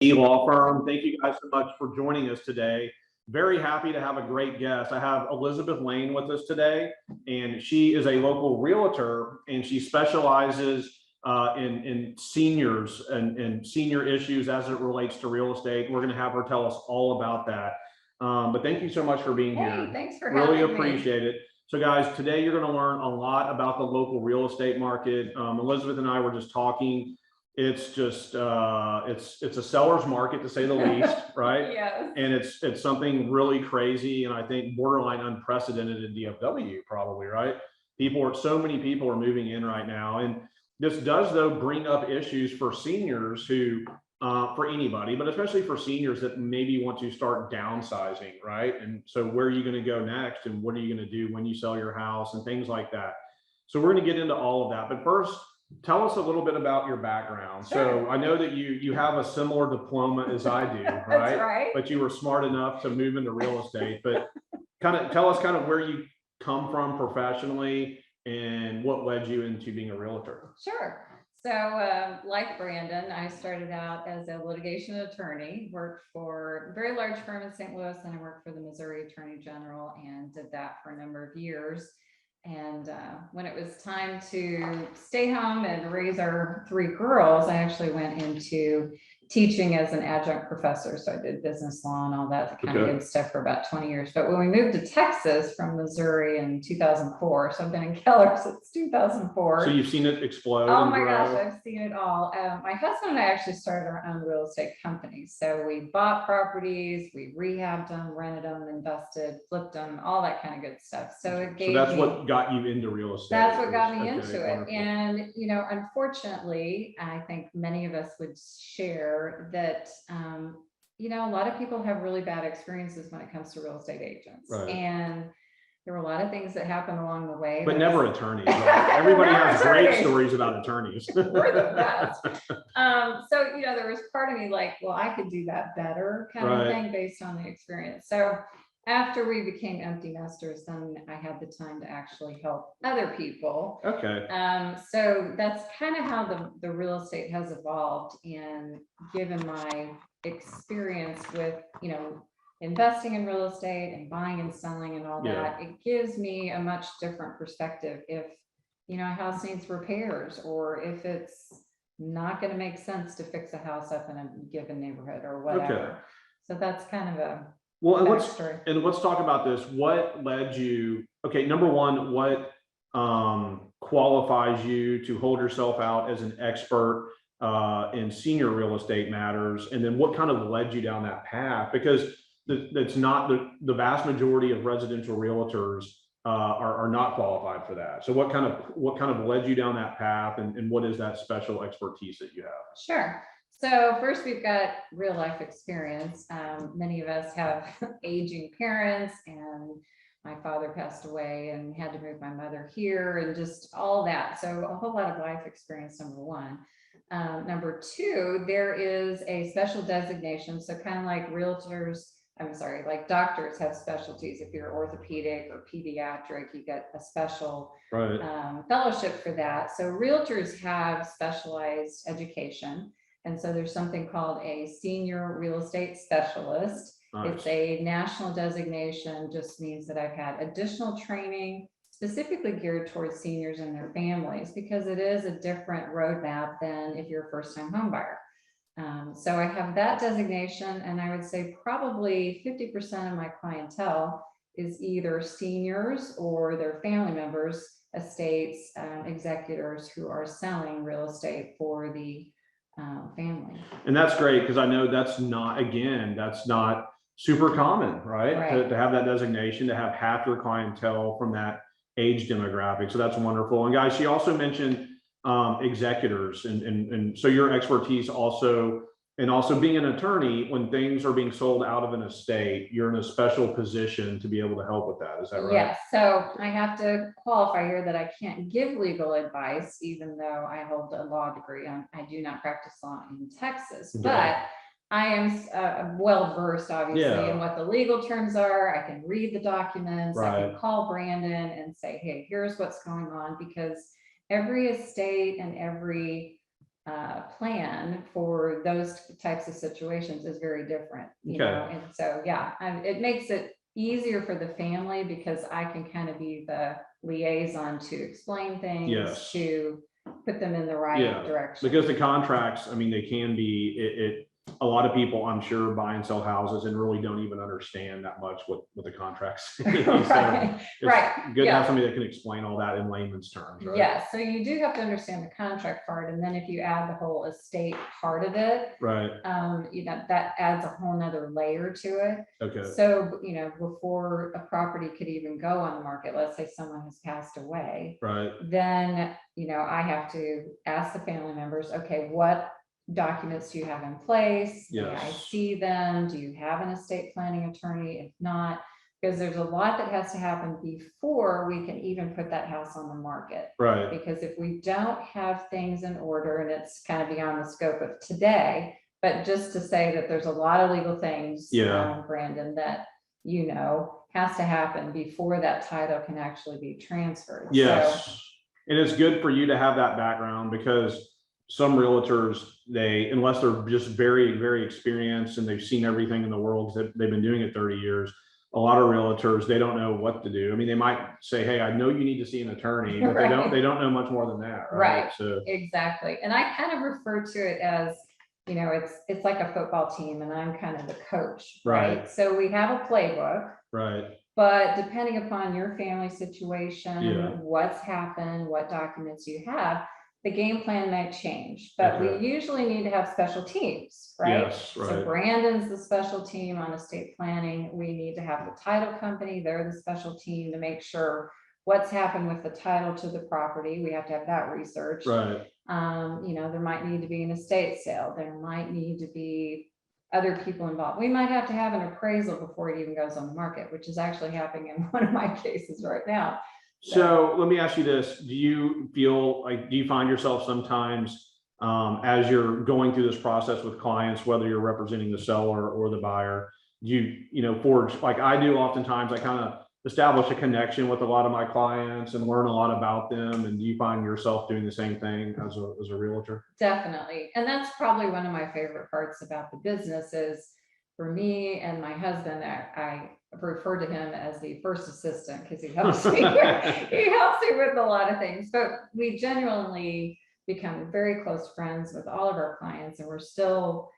McGee Law Firm. Thank you guys so much for joining us today. Very happy to have a great guest. I have Elizabeth Lane with us today, and she is a local realtor, and she specializes in seniors and senior issues as it relates to real estate. We're going to have her tell us all about that. But thank you so much for being here. Thanks for having me. Really appreciate it. So guys, today you're going to learn a lot about the local real estate market. Elizabeth and I were just talking. It's just it's a seller's market, to say the least, right? Yes. And it's something really crazy, and I think borderline unprecedented in DFW, probably, right? So many people are moving in right now, and this does, though, bring up issues for seniors who for anybody, but especially for seniors that maybe want to start downsizing, right? And so where are you going to go next, and what are you going to do when you sell your house and things like that? So we're going to get into all of that, but first, tell us a little bit about your background. Sure. So I know that you have a similar diploma as I do, right? That's right. But you were smart enough to move into real estate. But tell us where you come from professionally and what led you into being a realtor. Sure. So like Brandon, I started out as a litigation attorney, worked for a very large firm in St. Louis, and I worked for the Missouri Attorney General and did that for a number of years. And when it was time to stay home and raise our 3 girls, I actually went into teaching as an adjunct professor. So I did business law and all that kind of good stuff for about 20 years. But when we moved to Texas from Missouri in 2004, so I've been in Keller since 2004. So you've seen it explode. Oh my gosh, I've seen it all. My husband and I actually started our own real estate company. So we bought properties, we rehabbed them, rented them, invested, flipped them, all that kind of good stuff. So it gave that's what got you into real estate. That's what got me into it. Wonderful. And, unfortunately, I think many of us would share that, a lot of people have really bad experiences when it comes to real estate agents. Right. And there were a lot of things that happened along the way. But never attorneys. Right? Everybody has great stories about attorneys. We're the best. So, there was part of me like, well, I could do that better kind of thing based on the experience. So after we became empty nesters, then I had the time to actually help other people. Okay. So that's kind of how the real estate has evolved, and given my experience with, investing in real estate and buying and selling and all that, it gives me a much different perspective if, a house needs repairs, or if it's not going to make sense to fix a house up in a given neighborhood or whatever. Okay. So that's kind of a and let's talk about this. What led you? Okay, number one, what qualifies you to hold yourself out as an expert in senior real estate matters, and then what kind of led you down that path? Because that's not the vast majority of residential realtors are not qualified for that. So what kind of led you down that path, and what is that special expertise that you have? Sure. So first, we've got real life experience. Many of us have aging parents, and my father passed away and had to move my mother here, and just all that. So a whole lot of life experience, number one. Number two, there is a special designation. So kind of like like doctors have specialties. If you're orthopedic or pediatric, you get a special fellowship for that. So realtors have specialized education. And so there's something called a senior real estate specialist. Nice. It's a national designation, just means that I've had additional training specifically geared towards seniors and their families, because it is a different roadmap than if you're a first-time home buyer. So I have that designation, and I would say probably 50% of my clientele is either seniors or their family members, estates, executors who are selling real estate for the family. And that's great, because I know that's not super common, right? To have that designation, to have half your clientele from that age demographic. So that's wonderful. And guys, she also mentioned executors, and so your expertise also being an attorney, when things are being sold out of an estate, you're in a special position to be able to help with that. Is that right? Yes. So I have to qualify here that I can't give legal advice, even though I hold a law degree. I do not practice law in Texas, but I am well versed, obviously, in what the legal terms are. I can read the documents. I can call Brandon and say, hey, here's what's going on, because every estate and every plan for those types of situations is very different, you Okay. know, and so, yeah, it makes it easier for the family because I can kind of be the liaison to explain things, Yes. to put them in the right Yeah, direction. because the contracts, I mean, they can be, a lot of people, I'm sure, buy and sell houses and really don't even understand that much what the contracts say. So Right, it's right, good to yeah. have somebody that can explain all that in layman's terms, right? Yeah, so you do have to understand the contract part, and then if you add the whole estate part of it, Right, you know, that adds a whole nother layer to it. okay, So, you know, before a property could even go on the market, let's say someone has passed away, right, then, you know, I have to ask the family members, okay, what documents do you have in place? May I yes, see them? Do you have an estate planning attorney? If not, because there's a lot that has to happen before we can even put that house on the market. right, Because if we don't have things in order, and it's kind of beyond the scope of today, but just to say that there's a lot of legal things, yeah, Brandon, that, you know, has to happen before that title can actually be transferred. yes. So, And it's good for you to have that background because some realtors, unless they're just very, very experienced and they've seen everything in the world, they've been doing it 30 years. A lot of realtors, they don't know what to do. I mean, they might say, hey, I know you need to see an attorney, but Right. they don't know much more than that. Right, So exactly. And I kind of refer to it as, you know, it's like a football team and I'm kind of the coach, right? Right. So we have a playbook, right. but depending upon your family situation, Yeah. what's happened, what documents you have, the game plan might change, but we Okay. usually need to have special teams, right? Yes, So right. Brandon's the special team on estate planning. We need to have the title company. They're the special team to make sure what's happened with the title to the property. We have to have that researched. Right. You know, there might need to be an estate sale. There might need to be other people involved. We might have to have an appraisal before it even goes on the market, which is actually happening in one of my cases right now. So let me ask you this. Do you feel like, do you find yourself sometimes as you're going through this process with clients, whether you're representing the seller or the buyer, you know, forge, like I do oftentimes, I kind of establish a connection with a lot of my clients and learn a lot about them. And do you find yourself doing the same thing as a realtor? Definitely. And that's probably one of my favorite parts about the business is for me and my husband, I refer to him as the first assistant because he helps me. He helps me with a lot of things, but we genuinely become very close friends with all of our clients and we're still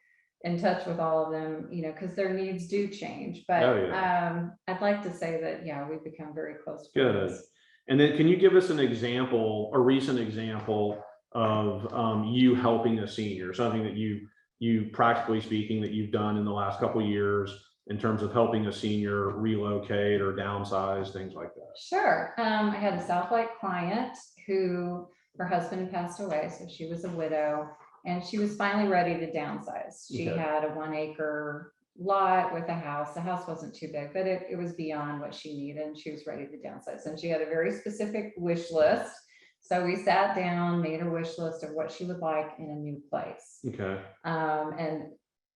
in touch with all of them, you know, because their needs do change. But Oh, yeah. I'd like to say that, yeah, we've become very close Good. friends. And then can you give us an example, a recent example of you helping a senior, something that you practically speaking that you've done in the last couple of years in terms of helping a senior relocate or downsize, things like that? Sure. I had a Southlight client who her husband had passed away, so she was a widow, and she was finally ready to downsize. She Okay. had a 1 acre lot with a house. The house wasn't too big, but it was beyond what she needed, and she was ready to downsize. And she had a very specific wish list. So we sat down, made a wish list of what she would like in a new place. Okay. And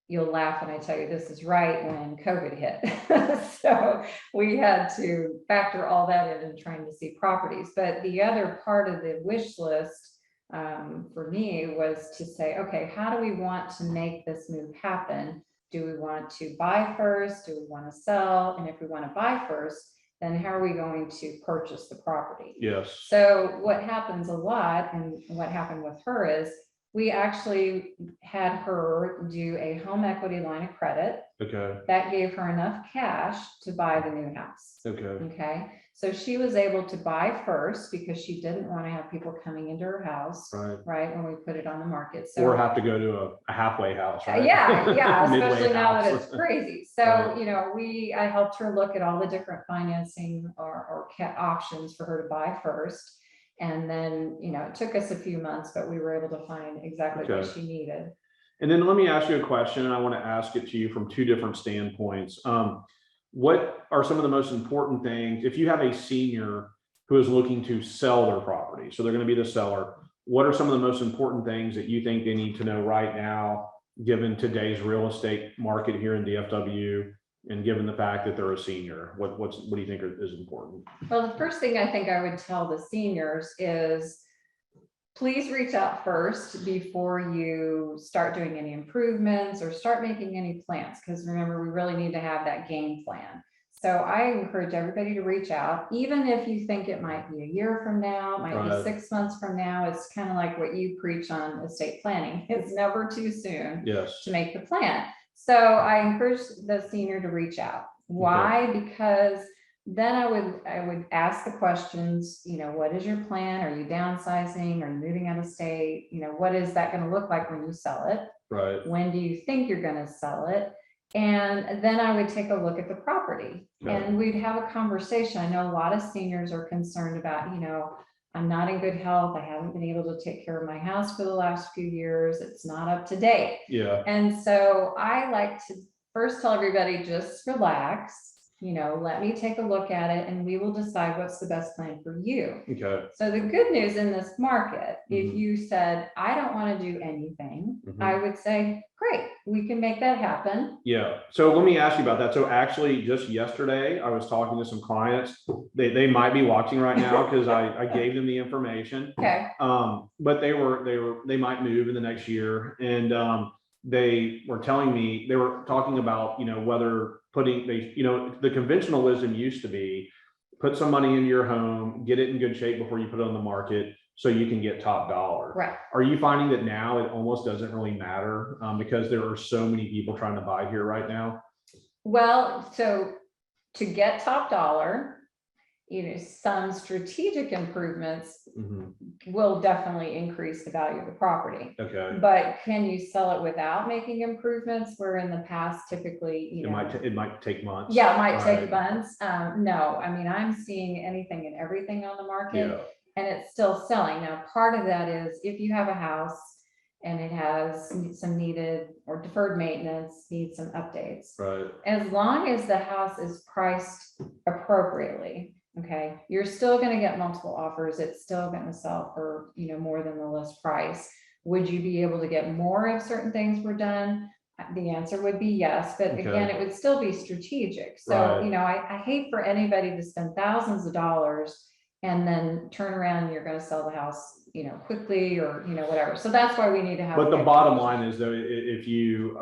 you'll laugh when I tell you this is right when COVID hit. So we had to factor all that in trying to see properties. But the other part of the wish list for me was to say, okay, how do we want to make this move happen? Do we want to buy first? Do we want to sell? And if we want to buy first, then how are we going to purchase the property? Yes. So what happens a lot, and what happened with her is, we actually had her do a home equity line of credit. Okay. That gave her enough cash to buy the new house. Okay. Okay. So she was able to buy first because she didn't want to have people coming into her house, Right. when we put it on the market. So Or have to go to a halfway house, right? yeah, Midway especially now that house. it's crazy. So, Right. you know, I helped her look at all the different financing or options for her to buy first. And then, you know, it took us a few months, but we were able to find exactly what Okay. she needed. And then let me ask you a question, and I want to ask it to you from two different standpoints. What are some of the most important things if you have a senior who is looking to sell their property? So they're going to be the seller. What are some of the most important things that you think they need to know right now, given today's real estate market here in DFW, and given the fact that they're a senior? What do you think is important? Well, the first thing I think I would tell the seniors is please reach out first before you start doing any improvements or start making any plans. Because remember, we really need to have that game plan. So I encourage everybody to reach out, even if you think it might be a year from now, it might be 6 months from now. It's kind of like what you preach on estate planning. It's never too soon to make the plan. So I encourage the senior to reach out. Why? Because then I would ask the questions, what is your plan? Are you downsizing? Are you moving out of state? What is that going to look like when you sell it? Right. When do you think you're going to sell it? And then I would take a look at the property and we'd have a conversation. I know a lot of seniors are concerned about, I'm not in good health. I haven't been able to take care of my house for the last few years. It's not up to date. Yeah. And so I like to first tell everybody, just relax. Let me take a look at it and we will decide what's the best plan for you. Okay. So the good news in this market, if you said, I don't want to do anything, I would say, great, we can make that happen. Yeah. So let me ask you about that. So actually just yesterday, I was talking to some clients. They might be watching right now because I gave them the information. Okay. But they might move in the next year. And they were telling me, they were talking about, whether the conventional wisdom used to be put some money in your home, get it in good shape before you put it on the market so you can get top dollar. Right. Are you finding that now it almost doesn't really matter because there are so many people trying to buy here right now? Well, so to get top dollar, some strategic improvements will definitely increase the value of the property. Okay. But can you sell it without making improvements? Where in the past, typically, it might take months. Yeah, it might take months. No, I mean, I'm seeing anything and everything on the market, and it's still selling. Now, part of that is if you have a house and it has some needed or deferred maintenance, needs some updates. Right. As long as the house is priced appropriately, okay, you're still going to get multiple offers. It's still going to sell for, more than the list price. Would you be able to get more if certain things were done? The answer would be yes, but again, it would still be strategic. So, I hate for anybody to spend thousands of dollars and then turn around and you're going to sell the house, quickly or, whatever. So that's why we need to have. But the bottom line is though, if you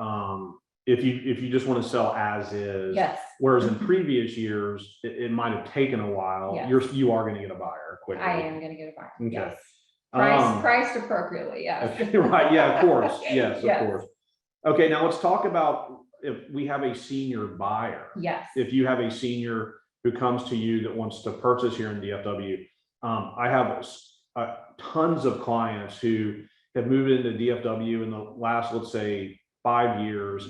just want to sell as is, whereas in previous years, it might have taken a while, you are going to get a buyer quickly. I am going to get a buyer. Okay. Yes. Priced appropriately. Yes. Okay, right. Yeah, of course. Yes, of course. Okay. Now let's talk about if we have a senior buyer. Yes. If you have a senior who comes to you that wants to purchase here in DFW, I have tons of clients who have moved into DFW in the last, let's say, 5 years,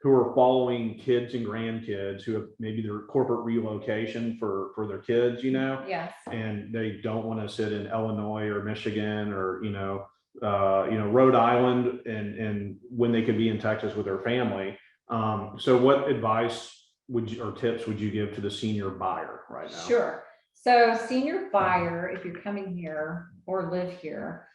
who are following kids and grandkids who have maybe their corporate relocation for their kids, Yes. and they don't want to sit in Illinois or Michigan or, Rhode Island and when they could be in Texas with their family. So what advice or tips would you give to the senior buyer right now? Sure. So senior buyer, if you're coming here or live here,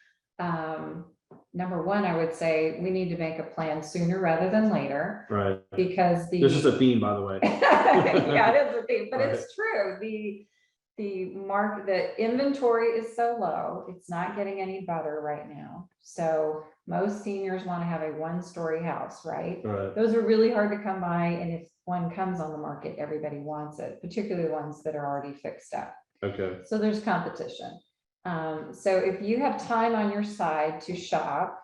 number one, I would say we need to make a plan sooner rather than later. Right. Because this is a theme, by the way. Yeah, it is a theme, but it's true. The inventory is so low, it's not getting any better right now. So most seniors want to have a one-story house, right? Those are really hard to come by. And if one comes on the market, everybody wants it, particularly ones that are already fixed up. Okay. So there's competition. So if you have time on your side to shop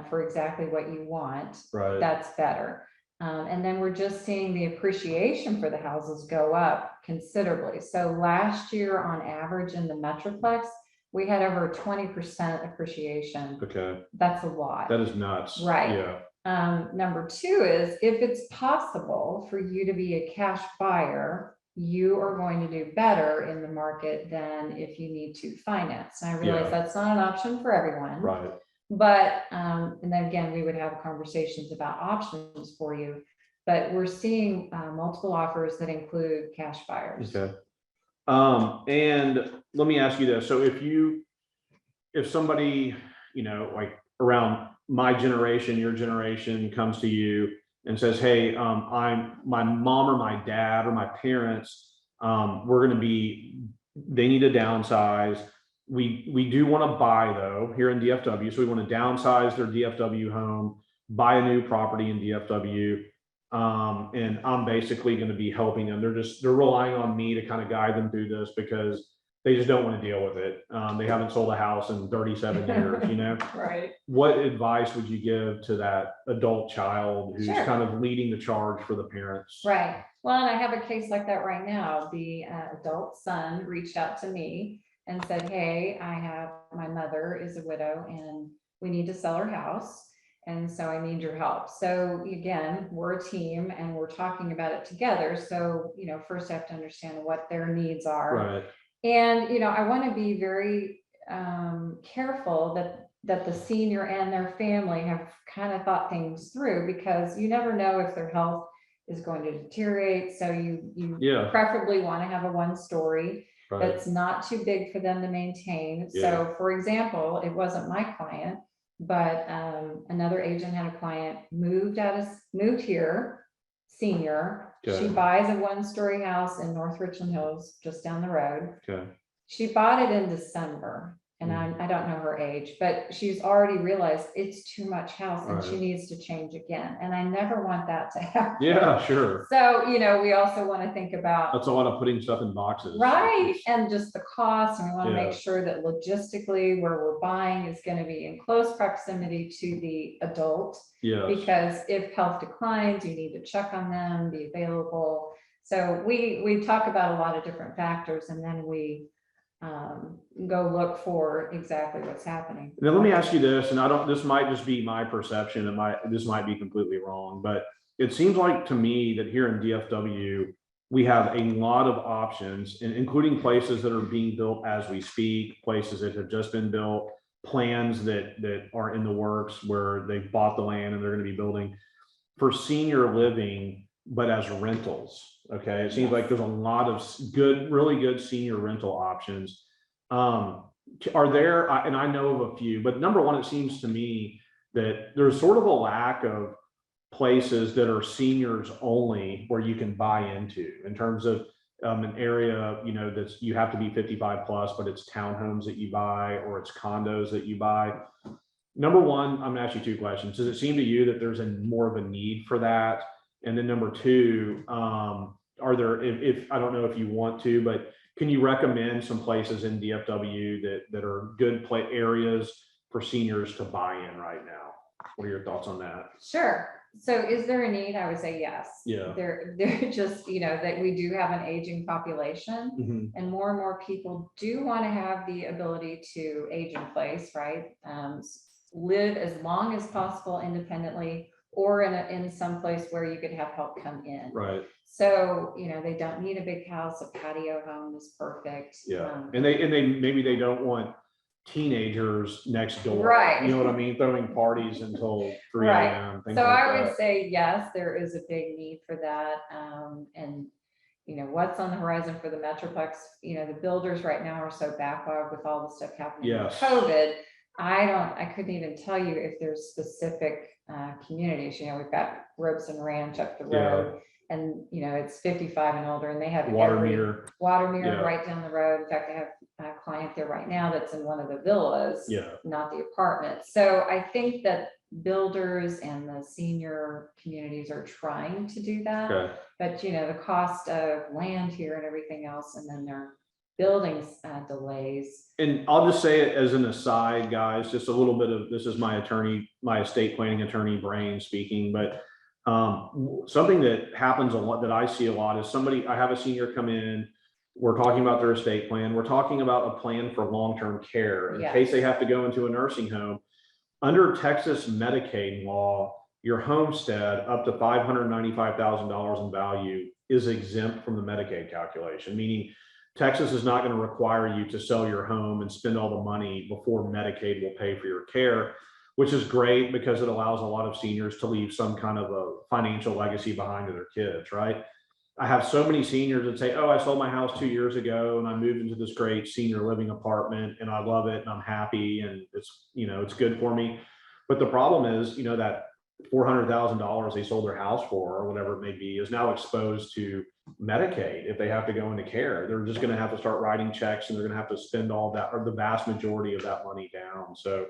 for exactly what you want, that's better. And then we're just seeing the appreciation for the houses go up considerably. So last year on average in the Metroplex, we had over 20% appreciation. Okay. That's a lot. That is nuts. Right. Yeah. Number two is if it's possible for you to be a cash buyer, you are going to do better in the market than if you need to finance. And I realize that's not an option for everyone. Right. But, and then again, we would have conversations about options for you, but we're seeing multiple offers that include cash buyers. Okay. And let me ask you this. So if somebody, like around my generation, your generation comes to you and says, hey, my mom or my dad or my parents, they need to downsize. We do want to buy though here in DFW. So we want to downsize their DFW home, buy a new property in DFW. And I'm basically going to be helping them. They're relying on me to kind of guide them through this because they just don't want to deal with it. They haven't sold a house in 37 years, you know? Right. What advice would you give to that adult child who's Sure. kind of leading the charge for the parents? Right. Well, and I have a case like that right now. The adult son reached out to me and said, hey, my mother is a widow and we need to sell her house. And so I need your help. So again, we're a team and we're talking about it together. So, first I have to understand what their needs are. Right. And, I want to be very careful that the senior and their family have kind of thought things through, because you never know if their health is going to deteriorate. So you preferably want to have a 1-story that's not too big for them to maintain. Yeah. So for example, it wasn't my client, but another agent had a client moved here, senior. Okay. She buys a 1-story house in North Richland Hills, just down the road. Okay. She bought it in December. And I don't know her age, but she's already realized it's too much house and she needs to change again. And I never want that to happen. Yeah, sure. So, we also want to think about. That's a lot of putting stuff in boxes. Right. And just the cost. And we want to make sure that logistically where we're buying is going to be in close proximity to the adult. Yeah. Because if health declines, you need to check on them, be available. So we talk about a lot of different factors, and then we go look for exactly what's happening. Now, let me ask you this, and this might just be my perception, and this might be completely wrong, but it seems like to me that here in DFW, we have a lot of options, and including places that are being built as we speak, places that have just been built, plans that are in the works where they've bought the land and they're going to be building for senior living, but as rentals. Okay. It seems like there's a lot of really good senior rental options. Are there, and I know of a few, but number one, it seems to me that there's sort of a lack of places that are seniors only where you can buy into in terms of an area, that's, you have to be 55 plus, but it's townhomes that you buy or it's condos that you buy. Number one, I'm gonna ask you 2 questions. Does it seem to you that there's more of a need for that? And then number 2, are there, if I don't know if you want to, but can you recommend some places in DFW that are good areas for seniors to buy in right now? What are your thoughts on that? Sure. So is there a need? I would say yes. Yeah. They're just, that we do have an aging population, and more people do want to have the ability to age in place, right? Live as long as possible independently, or in some place where you could have help come in. Right. So, they don't need a big house. A patio home is perfect. Yeah. And maybe they don't want teenagers next door. Right. You know what I mean? Throwing parties until 3 a.m. So I would say, yes, there is a big need for that. And what's on the horizon for the Metroplex, the builders right now are so backlogged with all the stuff happening with COVID. I couldn't even tell you if there's specific communities. We've got Robeson Ranch up the road, and it's 55 and older, and they have water meter right down the road. In fact, I have a client there right now that's in one of the villas, not the apartment. So I think that builders and the senior communities are trying to do that. Okay. But the cost of land here and everything else, and then their buildings delays. And I'll just say it as an aside, guys, just a little bit of, this is my estate planning attorney brain speaking, but something that happens a lot, that I see a lot, is I have a senior come in, we're talking about their estate plan, we're talking about a plan for long-term care in case they have to go into a nursing home. Under Texas Medicaid law, your homestead up to $595,000 in value is exempt from the Medicaid calculation, meaning Texas is not going to require you to sell your home and spend all the money before Medicaid will pay for your care, which is great because it allows a lot of seniors to leave some kind of a financial legacy behind to their kids, right? I have so many seniors that say, oh, I sold my house 2 years ago and I moved into this great senior living apartment and I love it and I'm happy and it's good for me. But the problem is, that $400,000 they sold their house for, or whatever it may be, is now exposed to Medicaid. If they have to go into care, they're just going to have to start writing checks, and they're going to have to spend all that, or the vast majority of that money down. So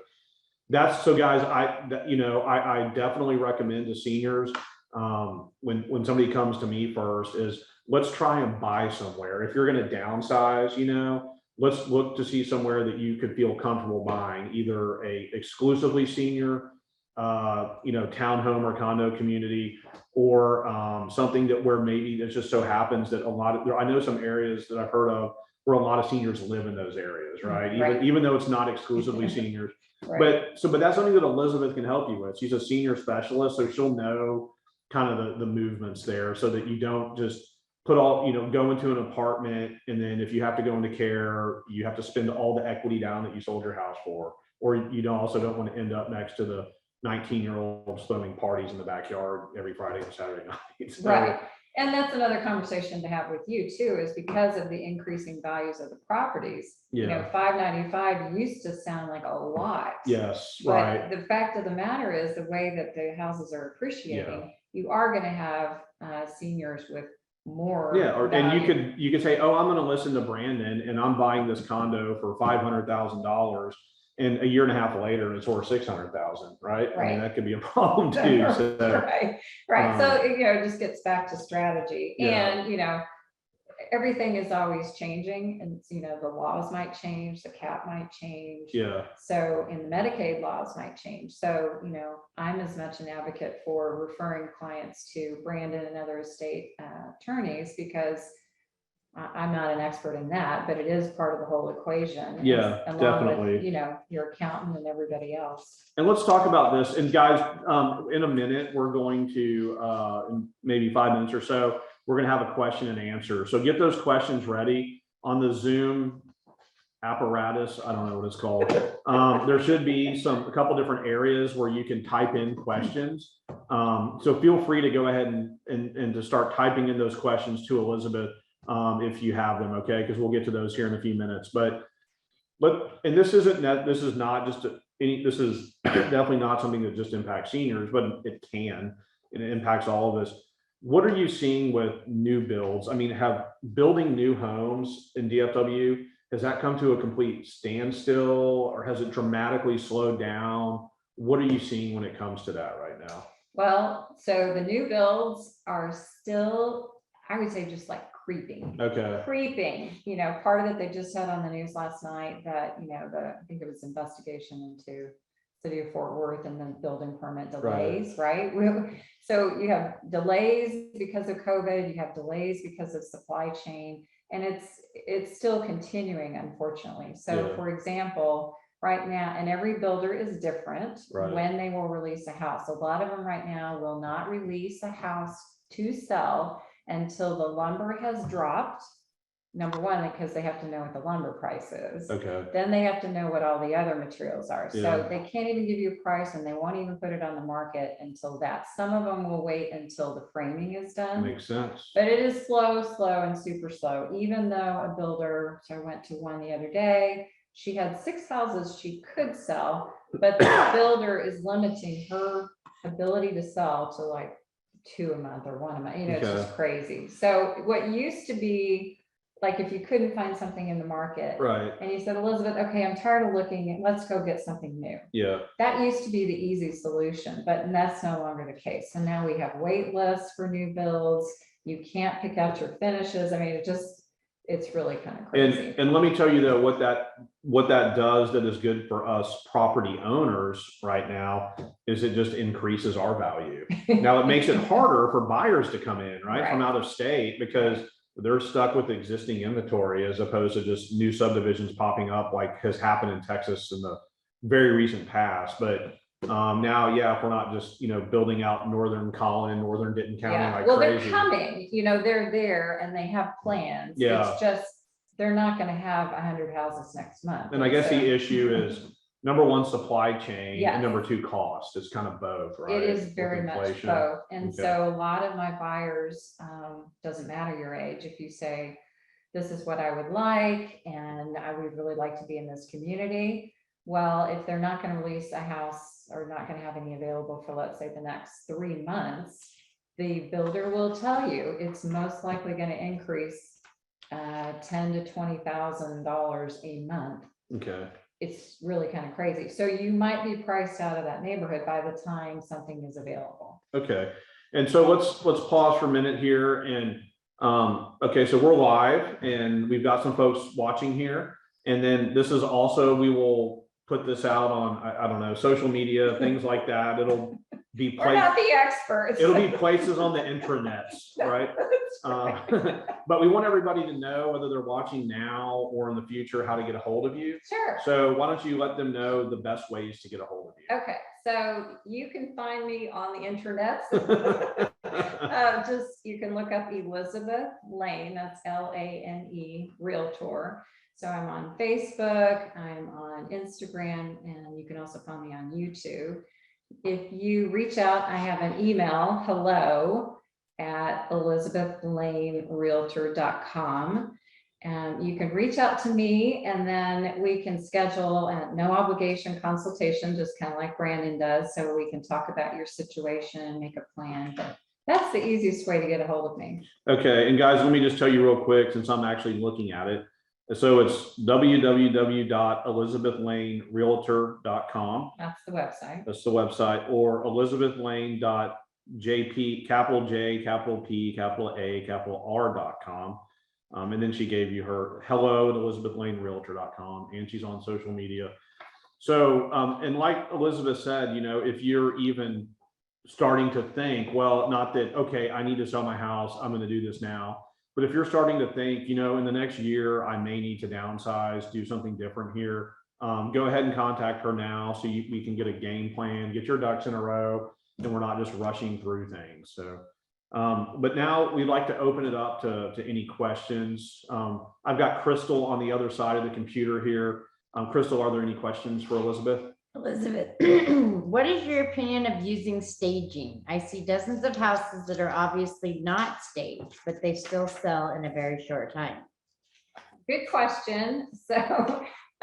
guys, I definitely recommend to seniors, when somebody comes to me first, is let's try and buy somewhere. If you're going to downsize, let's look to see somewhere that you could feel comfortable buying, either a exclusively senior, townhome or condo community, or something that where maybe it just so happens that I know some areas that I've heard of where a lot of seniors live in those areas, right? Even though it's not exclusively seniors. Right. But that's something that Elizabeth can help you with. She's a senior specialist, so she'll know kind of the movements there, so that you don't just put all, go into an apartment, and then if you have to go into care, you have to spend all the equity down that you sold your house for, or also don't want to end up next to the 19-year-olds throwing parties in the backyard every Friday and Saturday night. So, Right. And that's another conversation to have with you too, is because of the increasing values of the properties. Yeah. $595 used to sound like a lot. Yes, But right. the fact of the matter is, the way that the houses are appreciating, you are going to have seniors with more. Yeah, and value. you could say, oh, I'm going to listen to Brandon, and I'm buying this condo for $500,000, and a year and a half later it's worth $600,000, right? I mean, that could be a problem too. So, right. So it just gets back to strategy, and everything is always changing, and the laws might change, the cap might change. Yeah. So in the Medicaid, laws might change. So I'm as much an advocate for referring clients to Brandon and other estate attorneys, because I'm not an expert in that, but it is part of the whole equation. Yeah, along definitely. With, your accountant and everybody else. And let's talk about this. And guys, in a minute, we're going to, in maybe 5 minutes or so, we're going to have a question and answer. So get those questions ready on the Zoom apparatus. I don't know what it's called. There should be a couple different areas where you can type in questions. So feel free to go ahead and to start typing in those questions to Elizabeth, if you have them, okay? Because we'll get to those here in a few minutes. And this is definitely not something that just impacts seniors, but it can, and it impacts all of us. What are you seeing with new builds? I mean, have building new homes in DFW, has that come to a complete standstill, or has it dramatically slowed down? What are you seeing when it comes to that right now? Well, so the new builds are still, I would say, just like creeping. Okay. Creeping. Part of it they just had on the news last night that, I think it was investigation into city of Fort Worth and then building permit delays, right? So you have delays because of COVID, you have delays because of supply chain, and it's still continuing, unfortunately. So for example, right now, and every builder is different when they will release a house. A lot of them right now will not release a house to sell until the lumber has dropped. Number one, because they have to know what the lumber price is. Okay. Then they have to know what all the other materials are. So they can't even give you a price, and they won't even put it on the market until that. Some of them will wait until the framing is done. Makes sense. But it is slow and super slow. Even though a builder, so I went to one the other day, she had 6 houses she could sell, but the builder is limiting her ability to sell to like 2 a month or 1 a month. It's just crazy. So what used to be, like, if you couldn't find something in the market, and you said, Elizabeth, okay, I'm tired of looking, let's go get something new. Yeah. That used to be the easy solution, but that's no longer the case. And now we have wait lists for new builds. You can't pick out your finishes. I mean, it's really kind of crazy. And let me tell you though, what that does that is good for us property owners right now is it just increases our value. Now it makes it harder for buyers to come in, right? From out of state, because they're stuck with existing inventory as opposed to just new subdivisions popping up, like has happened in Texas in the very recent past. But now, if we're not just, building out Northern Collin, Northern Denton County like crazy. They're coming, they're there and they have plans. It's just, they're not going to have 100 houses next month. And I guess the issue is, number one, supply chain, and number two, cost. It's kind of both, right? It is very much both. And so a lot of my buyers, doesn't matter your age. If you say, this is what I would like, and I would really like to be in this community. Well, if they're not going to release a house are not going to have any available for, let's say, the next 3 months, the builder will tell you it's most likely going to increase $10,000 to $20,000 a month. Okay. It's really kind of crazy. So you might be priced out of that neighborhood by the time something is available. Okay. And so let's pause for a minute here. And okay, so we're live and we've got some folks watching here. And then this is also, we will put this out on, I don't know, social media, things like that. It'll be We're not the experts. It'll be places on the intranets, right? But we want everybody to know, whether they're watching now or in the future, how to get a hold of you. Sure. So why don't you let them know the best ways to get a hold of you? Okay, so you can find me on the internets. Just, you can look up Elizabeth Lane, that's Lane Realtor. So I'm on Facebook, I'm on Instagram, and you can also find me on YouTube. If you reach out, I have an email, hello@elizabethlanerealtor.com. And you can reach out to me, and then we can schedule a no obligation consultation, just kind of like Brandon does, so we can talk about your situation, make a plan. But that's the easiest way to get a hold of me. Okay, and guys, let me just tell you real quick, since I'm actually looking at it. So it's www.elizabethlanerealtor.com. That's the website. That's the website, or elizabethlane.jp, capital J, capital P, capital A, capital R.com. And then she gave you her hello@elizabethlanerealtor.com, and she's on social media. So, and like Elizabeth said, you know, if you're even starting to think, well, not that, okay, I need to sell my house, I'm going to do this now. But if you're starting to think, you know, in the next year, I may need to downsize, do something different here, go ahead and contact her now so we can get a game plan, get your ducks in a row, and we're not just rushing through things. So, but now we'd like to open it up to any questions. I've got Crystal on the other side of the computer here. Crystal, are there any questions for Elizabeth? Elizabeth, what is your opinion of using staging? I see dozens of houses that are obviously not staged, but they still sell in a very short time. Good question. So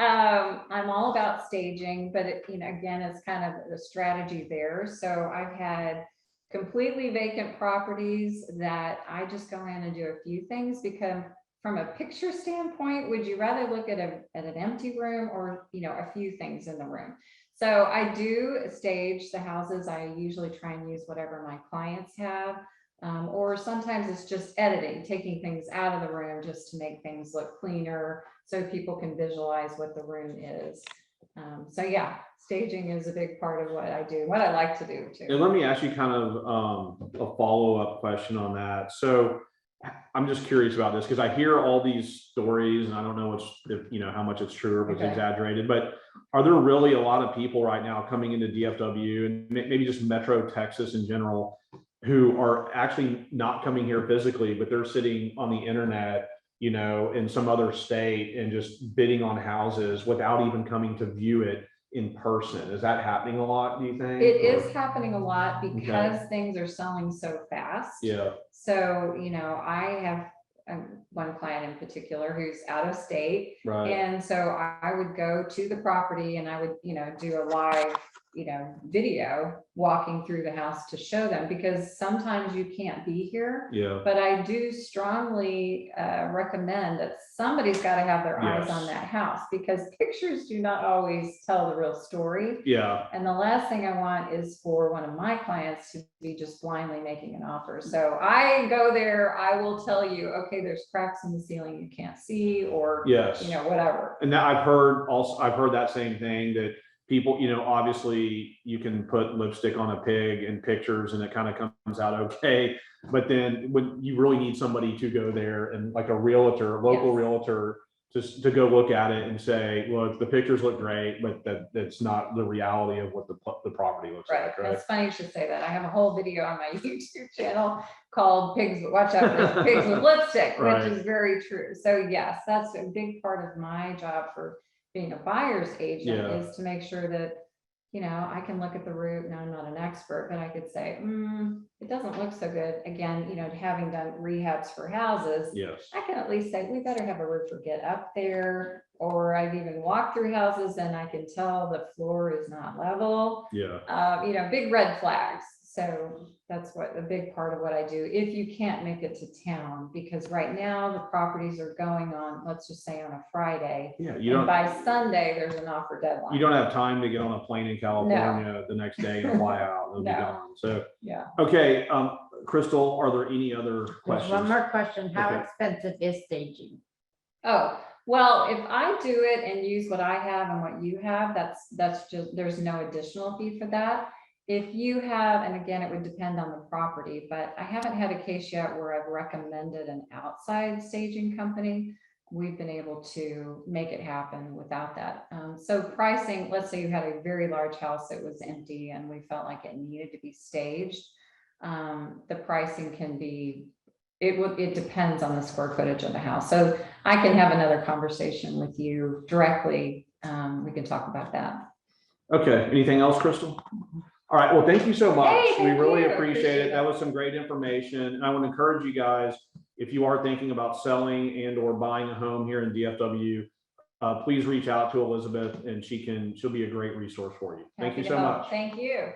I'm all about staging, but it, you know, again, it's kind of the strategy there. So I've had completely vacant properties that I just go in and do a few things, because from a picture standpoint, would you rather look at an empty room or, you know, a few things in the room? So I do stage the houses. I usually try and use whatever my clients have, or sometimes it's just editing, taking things out of the room just to make things look cleaner so people can visualize what the room is. So yeah, staging is a big part of what I do, what I like to do too. And let me ask you kind of a follow-up question on that. So I'm just curious about this because I hear all these stories and I don't know you know, how much it's true or if it's exaggerated, but are there really a lot of people right now coming into DFW and maybe just Metro Texas in general who are actually not coming here physically, but they're sitting on the internet, you know, in some other state and just bidding on houses without even coming to view it in person? Is that happening a lot, do you think? It is happening a lot because things are selling so fast. Yeah. So, you know, I have one client in particular who's out of state. Right. And so I would go to the property and I would, you know, do a live, you know, video walking through the house to show them, because sometimes you can't be here. Yeah. But I do strongly recommend that somebody's got to have their eyes on that house, because pictures do not always tell the real story. Yeah. And the last thing I want is for one of my clients to be just blindly making an offer. So I go there, I will tell you, okay, there's cracks in the ceiling you can't see, or, you know, whatever. And that I've heard that same thing, that people, you know, obviously you can put lipstick on a pig in pictures and it kind of comes out okay. But then when you really need somebody to go there and like a realtor, local realtor, just to go look at it and say, look, the pictures look great, but that's not the reality of what the property looks like. Right. It's funny you should say that. I have a whole video on my YouTube channel called Pigs, Watch Out for Pigs with Lipstick, which is very true. So yes, that's a big part of my job for being a buyer's agent, is to make sure that you know, I can look at the roof. Now, I'm not an expert, but I could say, it doesn't look so good. Again, you know, having done rehabs for houses, Yes. I can at least say, we better have a roofer get up there. Or I've even walked through houses and I can tell the floor is not level. Yeah. You know, big red flags. So that's what a big part of what I do. If you can't make it to town, because right now the properties are going on, let's just say on a Friday. Yeah. And by Sunday, there's an offer deadline. You don't have time to get on a plane in California the next day and fly out. They'll be No. gone. So, Yeah. okay. Crystal, are there any other There's questions? one more question. How Okay. expensive is staging? Oh, well, if I do it and use what I have and what you have, that's just, there's no additional fee for that. If you have, and again, it would depend on the property, but I haven't had a case yet where I've recommended an outside staging company. We've been able to make it happen without that. So pricing, let's say you had a very large house that was empty and we felt like it needed to be staged. The pricing can be, it depends on the square footage of the house. So I can have another conversation with you directly. We can talk about that. Okay. Anything else, Crystal? All right. Well, thank you so much. Hey, We thank really you. appreciate it. Appreciate That was some great information. And I want to encourage you guys, if you are thinking about selling and or buying a home here in DFW, please reach out to Elizabeth and she'll be a great resource for you. Thank Happy you to so help. much. Thank you.